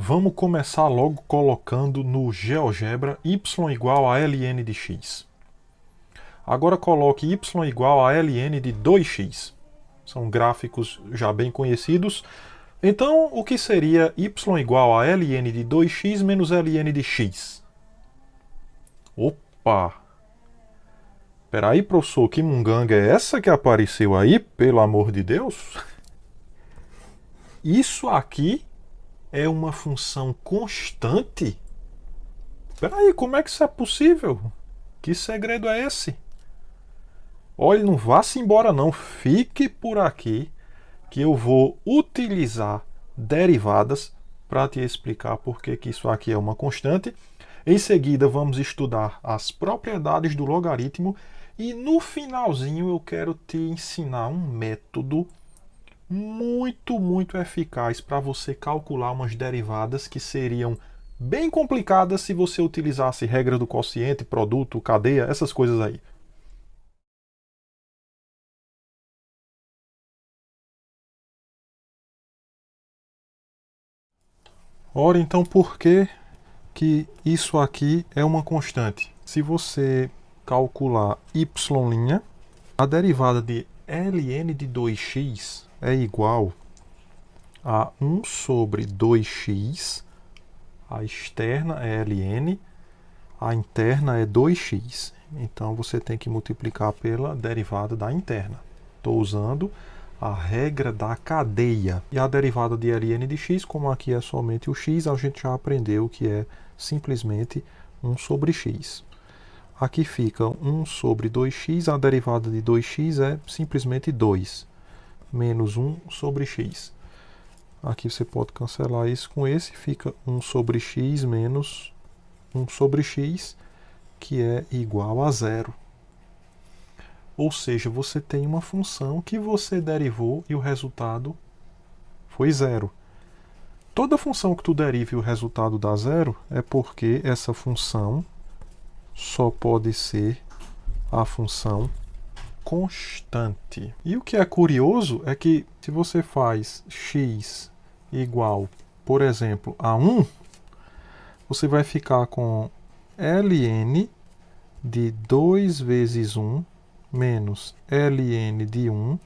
Vamos começar logo colocando no GeoGebra y igual a ln de x. Agora coloque y igual a ln de 2x. São gráficos já bem conhecidos. Então, o que seria y igual a ln de 2x menos ln de x? Opa! Peraí, professor, que munganga é essa que apareceu aí, pelo amor de Deus? Isso aqui é uma função constante? Peraí, como é que isso é possível? Que segredo é esse? Olha, não vá-se embora não, fique por aqui que eu vou utilizar derivadas para te explicar por que isso aqui é uma constante. Em seguida vamos estudar as propriedades do logaritmo e no finalzinho eu quero te ensinar um método muito eficaz para você calcular umas derivadas que seriam bem complicadas se você utilizasse regra do quociente, produto, cadeia, essas coisas aí. Ora, então por que isso aqui é uma constante? Se você calcular y', a derivada de ln de 2x é igual a 1 sobre 2x, a externa é ln, a interna é 2x. Então você tem que multiplicar pela derivada da interna. Estou usando a regra da cadeia. E a derivada de ln de x, como aqui é somente o x, a gente já aprendeu que é simplesmente 1 sobre x. Aqui fica 1 sobre 2x, a derivada de 2x é simplesmente 2, menos 1 sobre x. Aqui você pode cancelar isso com esse, fica 1 sobre x menos 1 sobre x, que é igual a 0. Ou seja, você tem uma função que você derivou e o resultado foi 0. Toda função que tu derive e o resultado dá 0 é porque essa função só pode ser a função constante. E o que é curioso é que se você faz x igual, por exemplo, a 1, você vai ficar com ln de 2 vezes 1 menos ln de 1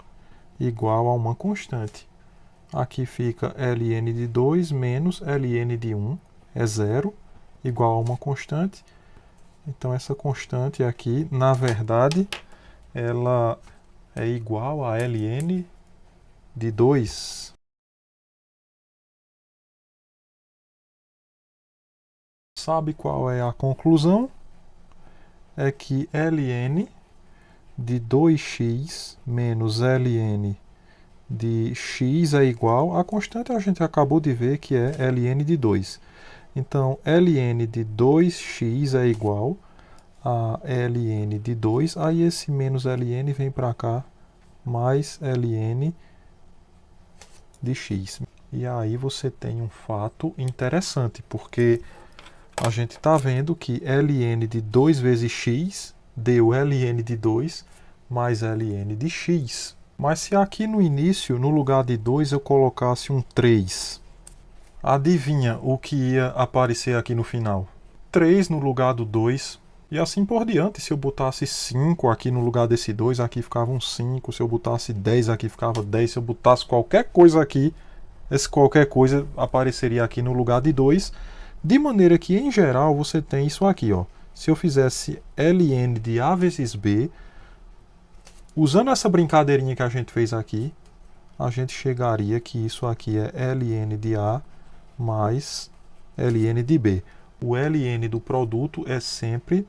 igual a uma constante. Aqui fica ln de 2 menos ln de 1 é 0, igual a uma constante. Então essa constante aqui, na verdade, ela é igual a ln de 2. Sabe qual é a conclusão? É que ln de 2x menos ln de x é igual a constante, a gente acabou de ver que é ln de 2. Então, ln de 2x é igual a ln de 2, aí esse menos ln vem para cá, mais ln de x. E aí você tem um fato interessante, porque a gente está vendo que ln de 2 vezes x deu ln de 2 mais ln de x. Mas se aqui no início, no lugar de 2, eu colocasse um 3, adivinha o que ia aparecer aqui no final? 3 no lugar do 2. E assim por diante, se eu botasse 5 aqui no lugar desse 2, aqui ficava um 5. Se eu botasse 10, aqui ficava 10. Se eu botasse qualquer coisa aqui, esse qualquer coisa apareceria aqui no lugar de 2. De maneira que, em geral, você tem isso aqui, ó. Se eu fizesse ln de a vezes b, usando essa brincadeirinha que a gente fez aqui, a gente chegaria que isso aqui é ln de a mais ln de b. O ln do produto é sempre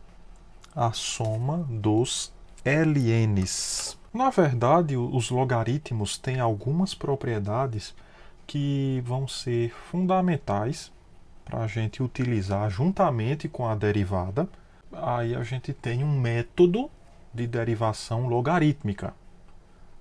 a soma dos ln's. Na verdade, os logaritmos têm algumas propriedades que vão ser fundamentais para a gente utilizar juntamente com a derivada. Aí a gente tem um método de derivação logarítmica,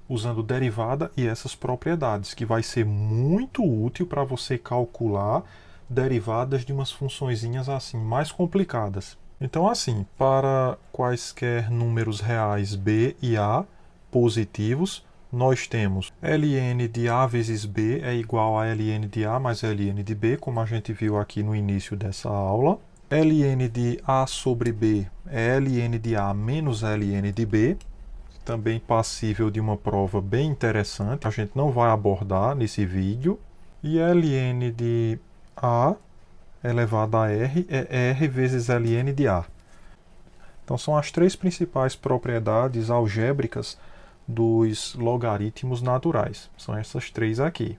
usando derivada e essas propriedades, que vai ser muito útil para você calcular derivadas de umas funçõezinhas assim mais complicadas. Então assim, para quaisquer números reais b e a positivos, nós temos ln de A vezes B é igual a ln de A mais ln de B, como a gente viu aqui no início dessa aula. Ln de A sobre B é ln de A menos ln de B, também passível de uma prova bem interessante, a gente não vai abordar nesse vídeo. E ln de A elevado a R é R vezes ln de A. Então são as três principais propriedades algébricas dos logaritmos naturais. São essas três aqui.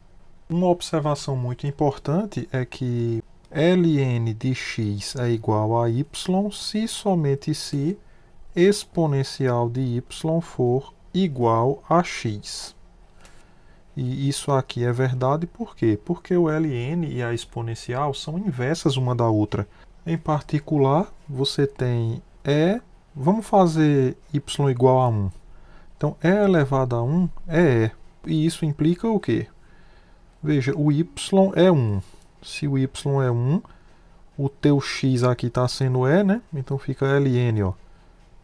Uma observação muito importante é que ln de x é igual a y se somente se exponencial de y for igual a x. E isso aqui é verdade por quê? Porque o ln e a exponencial são inversas uma da outra. Em particular, você tem vamos fazer y igual a 1. Então, e elevado a 1 é e. E isso implica o quê? Veja, o y é 1. Se o y é 1, o teu x aqui está sendo e, né? Então fica ln, ó,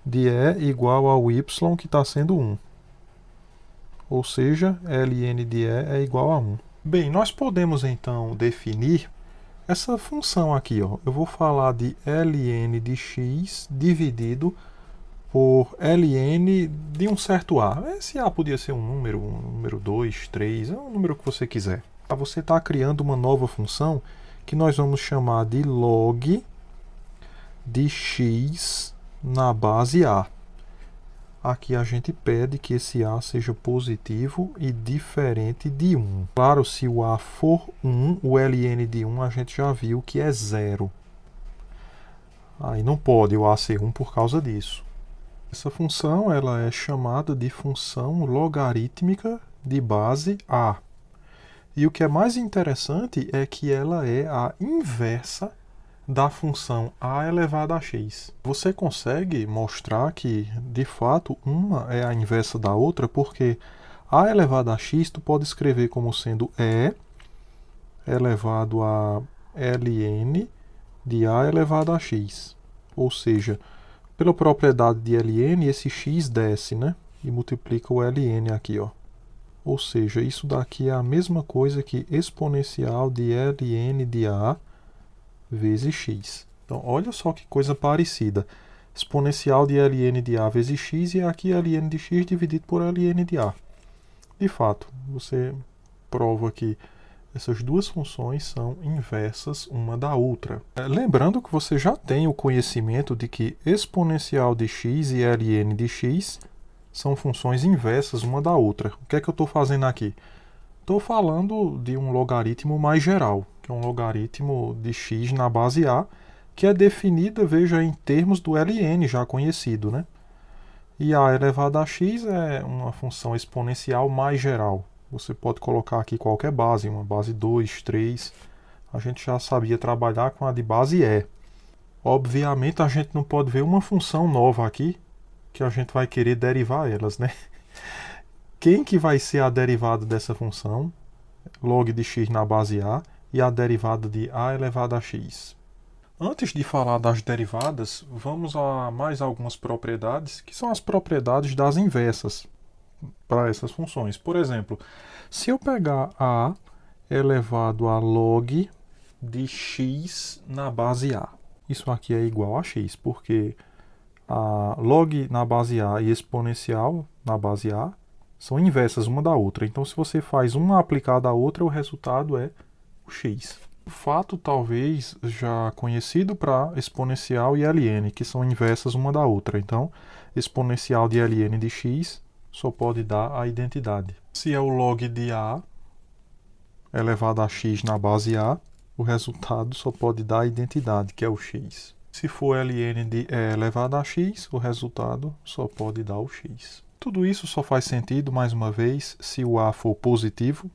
de e igual ao y que está sendo 1. Ou seja, ln de e é igual a 1. Bem, nós podemos então definir essa função aqui, ó. Eu vou falar de ln de x dividido por ln de um certo a. Esse a podia ser um número 2, 3, é um número que você quiser. Você está criando uma nova função que nós vamos chamar de log de x na base a. Aqui a gente pede que esse a seja positivo e diferente de 1. Claro, se o a for 1, o ln de 1 a gente já viu que é 0. Aí não pode o a ser 1 por causa disso. Essa função ela é chamada de função logarítmica de base a. E o que é mais interessante é que ela é a inversa da função a elevado a x. Você consegue mostrar que, de fato, uma é a inversa da outra, porque a elevado a x tu pode escrever como sendo e elevado a ln de a elevado a x. Ou seja, pela propriedade de ln, esse x desce, né? E multiplica o ln aqui, ó. Ou seja, isso daqui é a mesma coisa que exponencial de ln de a vezes x. Então, olha só que coisa parecida. Exponencial de ln de a vezes x e aqui ln de x dividido por ln de a. De fato, você prova que essas duas funções são inversas uma da outra. Lembrando que você já tem o conhecimento de que exponencial de x e ln de x são funções inversas uma da outra. O que é que eu estou fazendo aqui? Estou falando de um logaritmo mais geral, que é um logaritmo de x na base a, que é definida, veja, em termos do ln já conhecido, né? E a elevado a x é uma função exponencial mais geral. Você pode colocar aqui qualquer base, uma base 2, 3. A gente já sabia trabalhar com a de base e. Obviamente a gente não pode ver uma função nova aqui, que a gente vai querer derivar elas, né? Quem que vai ser a derivada dessa função? Log de x na base a e a derivada de a elevado a x. Antes de falar das derivadas, vamos a mais algumas propriedades, que são as propriedades das inversas para essas funções. Por exemplo, se eu pegar a elevado a log de x na base a, isso aqui é igual a x, porque a log na base a e exponencial na base a são inversas uma da outra. Então, se você faz uma aplicada à outra, o resultado é o x. O fato talvez já conhecido para exponencial e ln, que são inversas uma da outra. Então, exponencial de ln de x só pode dar a identidade. Se é o log de a elevado a x na base a, o resultado só pode dar a identidade, que é o x. Se for ln de e elevado a x, o resultado só pode dar o x. Tudo isso só faz sentido, mais uma vez, se o a for positivo,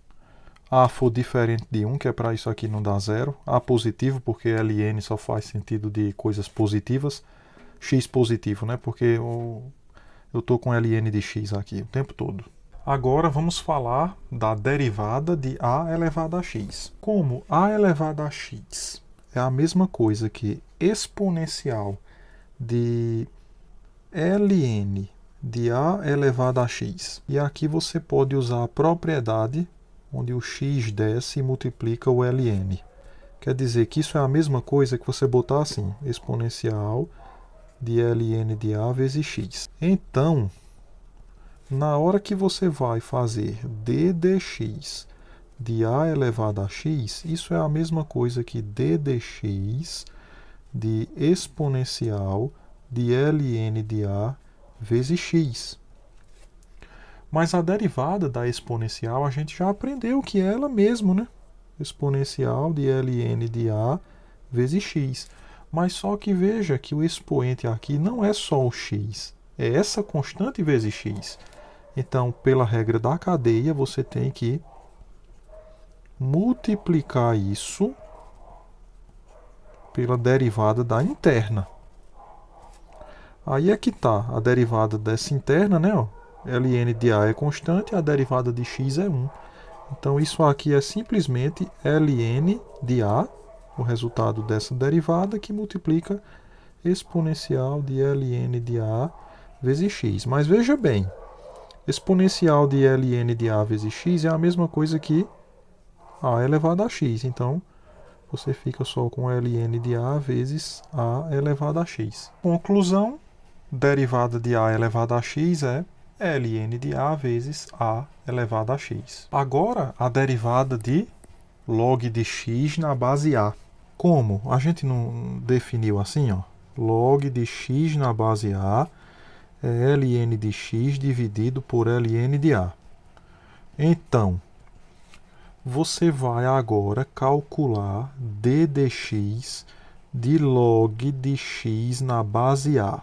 a for diferente de 1, que é para isso aqui não dar zero, a positivo, porque ln só faz sentido de coisas positivas, x positivo, né? Porque eu estou com ln de x aqui o tempo todo. Agora vamos falar da derivada de a elevado a x. Como a elevado a x é a mesma coisa que exponencial de ln de a elevado a x. E aqui você pode usar a propriedade onde o x desce e multiplica o ln. Quer dizer que isso é a mesma coisa que você botar assim, exponencial de ln de a vezes x. Então, na hora que você vai fazer d dx de a elevado a x, isso é a mesma coisa que d dx de exponencial de ln de a vezes x. Mas a derivada da exponencial a gente já aprendeu que é ela mesma, né? Exponencial de ln de a vezes x. Mas só que veja que o expoente aqui não é só o x, é essa constante vezes x. Então, pela regra da cadeia, você tem que multiplicar isso pela derivada da interna. Aí é que está a derivada dessa interna, né? Ó, ln de a é constante, a derivada de x é 1. Então, isso aqui é simplesmente ln de a, o resultado dessa derivada, que multiplica exponencial de ln de a vezes x. Mas veja bem, exponencial de ln de a vezes x é a mesma coisa que a elevado a x. Então, você fica só com ln de a vezes a elevado a x. Conclusão, derivada de a elevado a x é ln de a vezes a elevado a x. Agora, a derivada de log de x na base a. Como? A gente não definiu assim, ó. Log de x na base a é ln de x dividido por ln de a. Então, você vai agora calcular d dx de log de x na base a.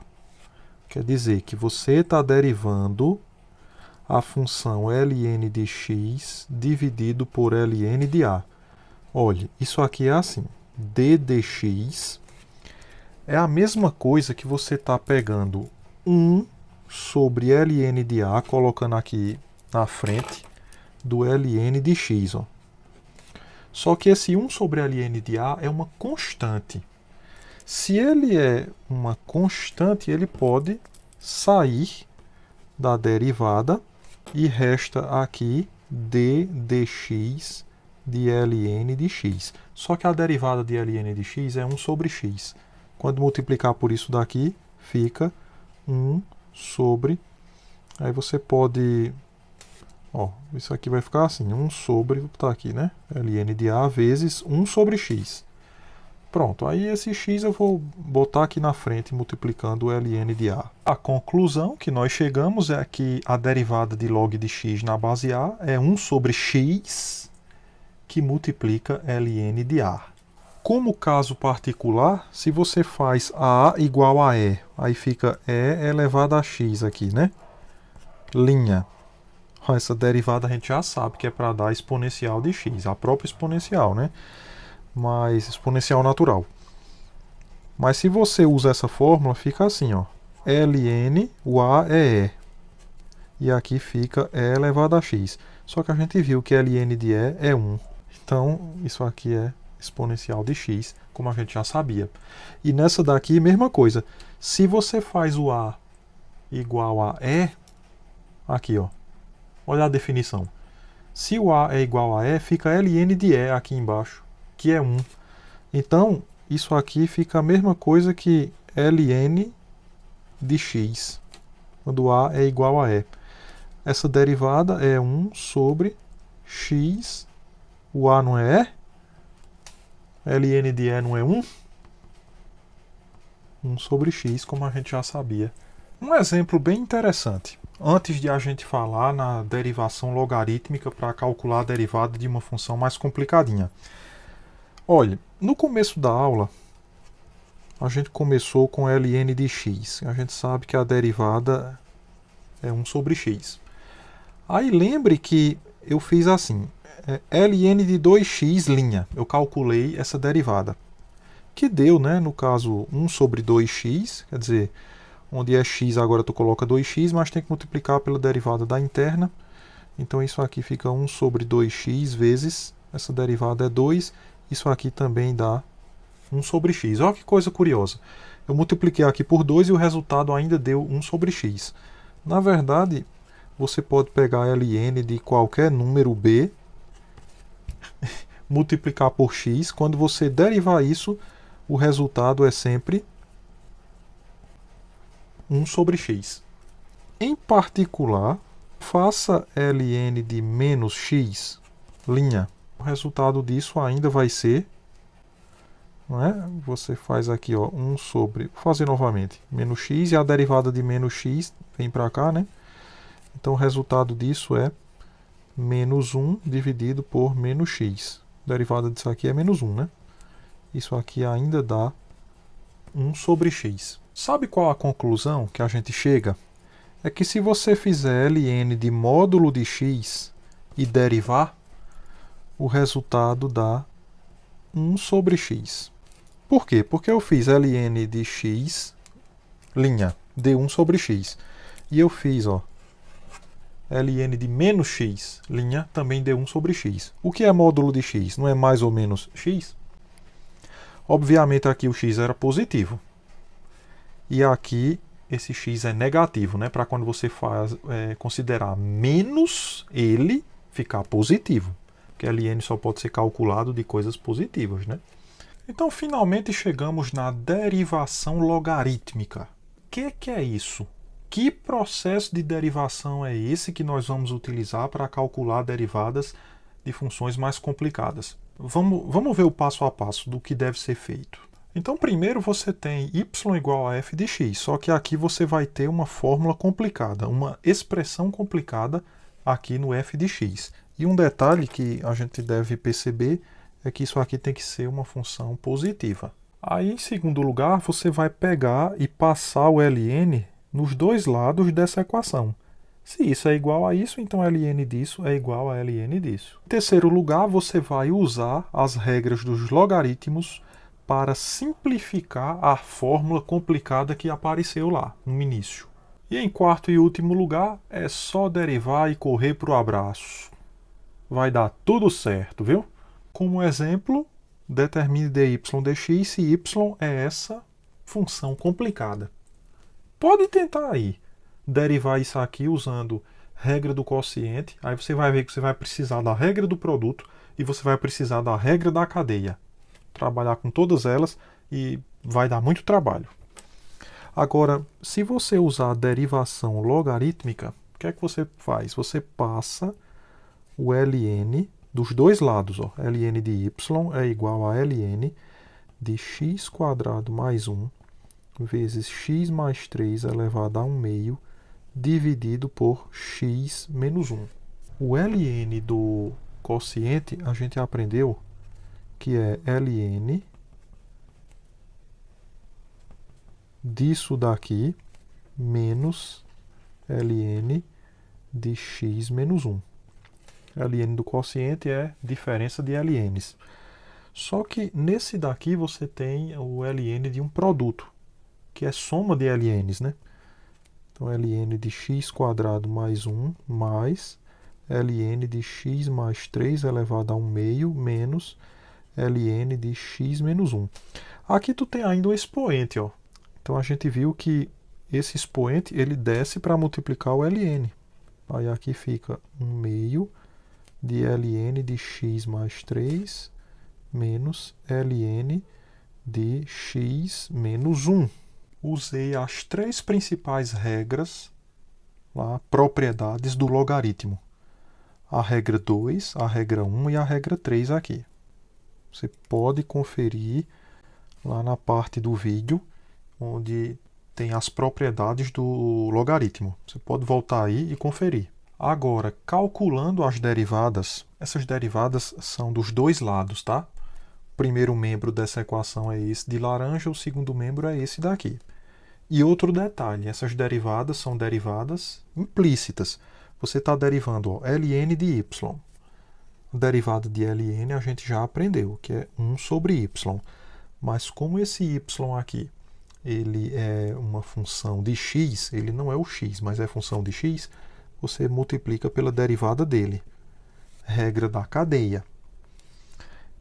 Quer dizer que você está derivando a função ln de x dividido por ln de a. Olha, isso aqui é assim. D dx é a mesma coisa que você está pegando 1 sobre ln de a, colocando aqui na frente do ln de x. Ó. Só que esse 1 sobre ln de a é uma constante. Se ele é uma constante, ele pode sair da derivada e resta aqui d dx de ln de x. Só que a derivada de ln de x é 1 sobre x. Quando multiplicar por isso daqui, fica 1 sobre... Aí você pode... Ó, isso aqui vai ficar assim, 1 sobre... Vou botar aqui, né? ln de a vezes 1 sobre x. Pronto, aí esse x eu vou botar aqui na frente, multiplicando o ln de a. A conclusão que nós chegamos é que a derivada de log de x na base a é 1 sobre x que multiplica ln de a. Como caso particular, se você faz a igual a e, aí fica e elevado a x aqui, né? Linha. Essa derivada a gente já sabe que é para dar exponencial de x, a própria exponencial, né? Mas exponencial natural. Mas se você usa essa fórmula, fica assim, ó. ln, o a é e. E aqui fica e elevado a x. Só que a gente viu que ln de e é 1. Então, isso aqui é exponencial de x, como a gente já sabia. E nessa daqui, mesma coisa. Se você faz o a igual a e, aqui, ó. Olha a definição. Se o a é igual a e, fica ln de e aqui embaixo, que é 1. Então, isso aqui fica a mesma coisa que ln de x, quando a é igual a e. Essa derivada é 1 sobre x, o a não é e, ln de e não é 1? 1 sobre x, como a gente já sabia. Um exemplo bem interessante. Antes de a gente falar na derivação logarítmica para calcular a derivada de uma função mais complicadinha. Olha, no começo da aula, a gente começou com ln de x. A gente sabe que a derivada é 1 sobre x. Aí lembre que eu fiz assim, ln de 2x linha. Eu calculei essa derivada. Que deu, né, no caso, 1 sobre 2x, quer dizer, onde é x agora tu coloca 2x, mas tem que multiplicar pela derivada da interna. Então isso aqui fica 1 sobre 2x vezes, essa derivada é 2, isso aqui também dá 1 sobre x. Olha que coisa curiosa. Eu multipliquei aqui por 2 e o resultado ainda deu 1 sobre x. Na verdade, você pode pegar ln de qualquer número b, multiplicar por x. Quando você derivar isso, o resultado é sempre 1 sobre x. Em particular, faça ln de menos x'. O resultado disso ainda vai ser, não é? Você faz aqui, ó, 1 sobre, vou fazer novamente, menos x, e a derivada de menos x vem para cá, né? Então o resultado disso é menos 1 dividido por menos x. A derivada disso aqui é menos 1, né? Isso aqui ainda dá 1 sobre x. Sabe qual a conclusão que a gente chega? É que se você fizer ln de módulo de x e derivar, o resultado dá 1 sobre x. Por quê? Porque eu fiz ln de x', de 1 sobre x. E eu fiz, ó, ln de menos x', também de 1 sobre x. O que é módulo de x? Não é mais ou menos x? Obviamente aqui o x era positivo. E aqui esse x é negativo, né? Para quando você faz considerar menos ele ficar positivo. Porque ln só pode ser calculado de coisas positivas, né? Então, finalmente chegamos na derivação logarítmica. O que é isso? Que processo de derivação é esse que nós vamos utilizar para calcular derivadas de funções mais complicadas? Vamos ver o passo a passo do que deve ser feito. Então, primeiro você tem y igual a f de x, só que aqui você vai ter uma fórmula complicada, uma expressão complicada aqui no f de x. E um detalhe que a gente deve perceber é que isso aqui tem que ser uma função positiva. Aí, em segundo lugar, você vai pegar e passar o ln nos dois lados dessa equação. Se isso é igual a isso, então ln disso é igual a ln disso. Em terceiro lugar, você vai usar as regras dos logaritmos para simplificar a fórmula complicada que apareceu lá no início. E em quarto e último lugar, é só derivar e correr para o abraço. Vai dar tudo certo, viu? Como exemplo, determine dy dx se y é essa função complicada. Pode tentar aí derivar isso aqui usando regra do quociente. Aí você vai ver que você vai precisar da regra do produto e você vai precisar da regra da cadeia. Trabalhar com todas elas e vai dar muito trabalho. Agora, se você usar a derivação logarítmica, o que é que você faz? Você passa o ln dos dois lados, ó. Ln de y é igual a ln de x² mais 1 vezes x mais 3 elevado a 1 meio dividido por x menos 1. O ln do quociente a gente aprendeu que é ln disso daqui menos ln de x menos 1. ln do quociente é diferença de ln's. Só que nesse daqui você tem o ln de um produto, que é soma de ln's, né? Então, ln de x² mais 1 mais ln de x mais 3 elevado a 1 meio menos ln de x menos 1. Aqui tu tem ainda o expoente, ó. Então a gente viu que esse expoente ele desce para multiplicar o ln. Aí aqui fica 1 meio de ln de x mais 3 menos ln de x menos 1. Usei as três principais regras, propriedades do logaritmo. A regra 2, a regra 1 e a regra 3 aqui. Você pode conferir lá na parte do vídeo, onde tem as propriedades do logaritmo. Você pode voltar aí e conferir. Agora, calculando as derivadas, essas derivadas são dos dois lados, tá? O primeiro membro dessa equação é esse de laranja, o segundo membro é esse daqui. E outro detalhe, essas derivadas são derivadas implícitas. Você está derivando, ó, ln de y. A derivada de ln a gente já aprendeu, que é 1 sobre y. Mas como esse y aqui ele é uma função de x, ele não é o x, mas é função de x, você multiplica pela derivada dele. Regra da cadeia.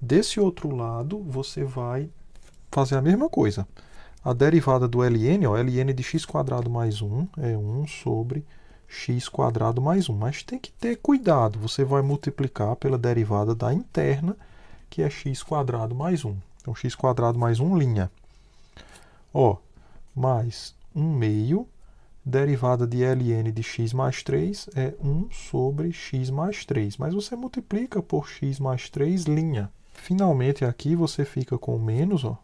Desse outro lado, você vai fazer a mesma coisa. a derivada do ln, ó, ln de x² mais 1 é 1 sobre x² mais 1. Mas tem que ter cuidado, você vai multiplicar pela derivada da interna, que é x² mais 1. Então, x² mais 1, linha. Ó, mais 1 meio, derivada de ln de x mais 3 é 1 sobre x mais 3. Mas você multiplica por x mais 3, linha. Finalmente, aqui você fica com menos, ó.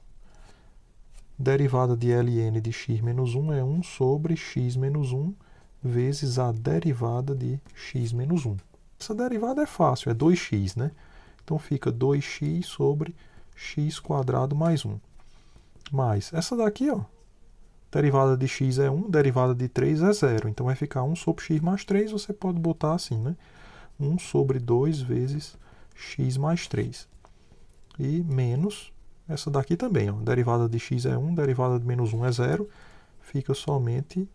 Derivada de ln de x menos 1 é 1 sobre x menos 1 vezes a derivada de x menos 1. Essa derivada é fácil, é 2x, né? Então fica 2x sobre x² mais 1. Mais essa daqui, ó. Derivada de x é 1, derivada de 3 é 0. Então vai ficar 1 sobre x mais 3, você pode botar assim, né? 1 sobre 2 vezes x mais 3. E menos essa daqui também, ó. Derivada de x é 1, derivada de menos 1 é 0. Fica somente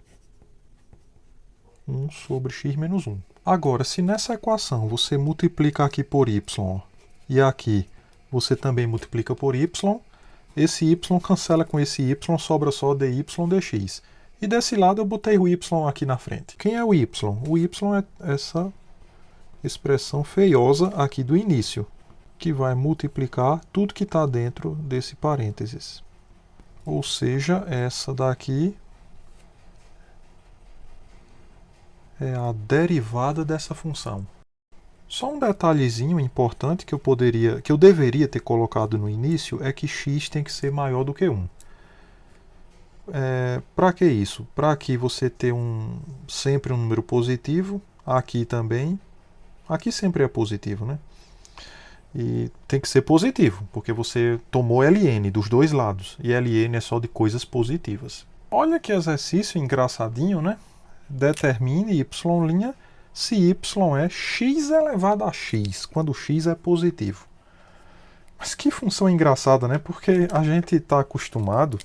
1 sobre x menos 1. Agora, se nessa equação você multiplica aqui por y, ó, e aqui você também multiplica por y, esse y cancela com esse y, sobra só dy dx. E desse lado eu botei o y aqui na frente. Quem é o y? O y é essa expressão feiosa aqui do início, que vai multiplicar tudo que está dentro desse parênteses. Ou seja, essa daqui é a derivada dessa função. Só um detalhezinho importante que eu deveria ter colocado no início é que x tem que ser maior do que 1. Para que isso? Para que você ter sempre um número positivo, aqui também. Aqui sempre é positivo, né? E tem que ser positivo, porque você tomou ln dos dois lados. E ln é só de coisas positivas. Olha que exercício engraçadinho, né? Determine y' se y é x elevado a x, quando x é positivo. Mas que função engraçada, né? Porque a gente está acostumado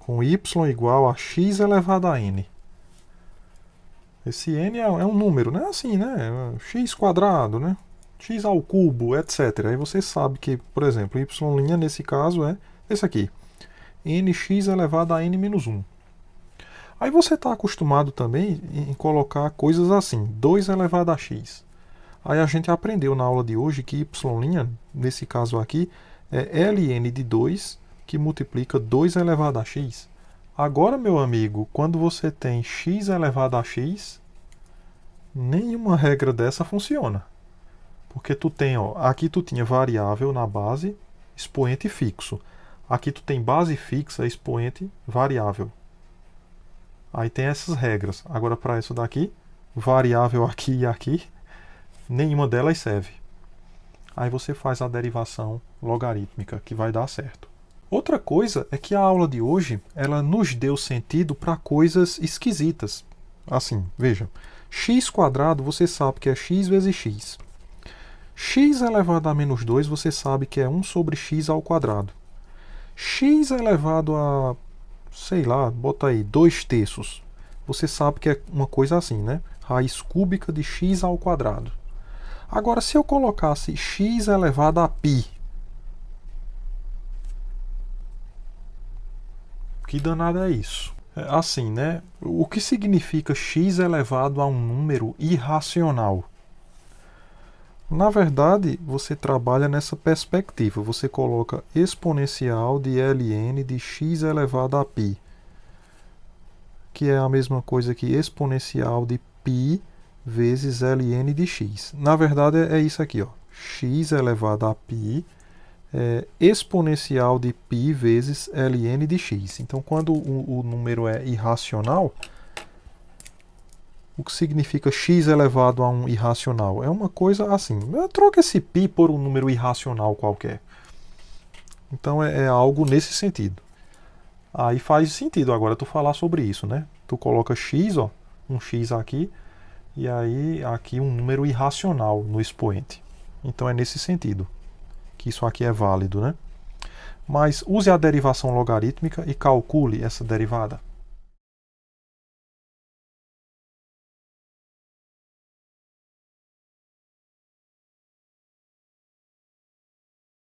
com y igual a x elevado a n. Esse n é um número, né? Assim, né? x², né? x ao cubo, etc. Aí você sabe que, por exemplo, y' nesse caso é esse aqui. nx elevado a n menos 1. Aí você está acostumado também em colocar coisas assim, 2 elevado a x. Aí a gente aprendeu na aula de hoje que y', nesse caso aqui, é ln de 2 que multiplica 2 elevado a x. Agora, meu amigo, quando você tem x elevado a x, nenhuma regra dessa funciona. Porque tu tem, ó, aqui tu tinha variável na base, expoente fixo. Aqui tu tem base fixa, expoente variável. Aí tem essas regras. Agora, para isso daqui, variável aqui e aqui, nenhuma delas serve. Aí você faz a derivação logarítmica, que vai dar certo. Outra coisa é que a aula de hoje, ela nos deu sentido para coisas esquisitas. Assim, veja, x² você sabe que é x vezes x. X elevado a menos 2 você sabe que é 1 sobre x ao quadrado. X elevado a, sei lá, bota aí, 2/3. Você sabe que é uma coisa assim, né? Raiz cúbica de x ao quadrado. Agora, se eu colocasse x elevado a π, que danado é isso? Assim, né? O que significa x elevado a um número irracional? Na verdade, você trabalha nessa perspectiva. Você coloca exponencial de ln de x elevado a π, que é a mesma coisa que exponencial de π vezes ln de x. Na verdade, é isso aqui, ó. X elevado a π é exponencial de π vezes ln de x. Então, quando o número é irracional, o que significa x elevado a um irracional? É uma coisa assim. Troca esse π por um número irracional qualquer. Então é algo nesse sentido. Aí faz sentido agora tu falar sobre isso, né? Tu coloca x, ó, um x aqui, e aí aqui um número irracional no expoente. Então é nesse sentido que isso aqui é válido, né? Mas use a derivação logarítmica e calcule essa derivada.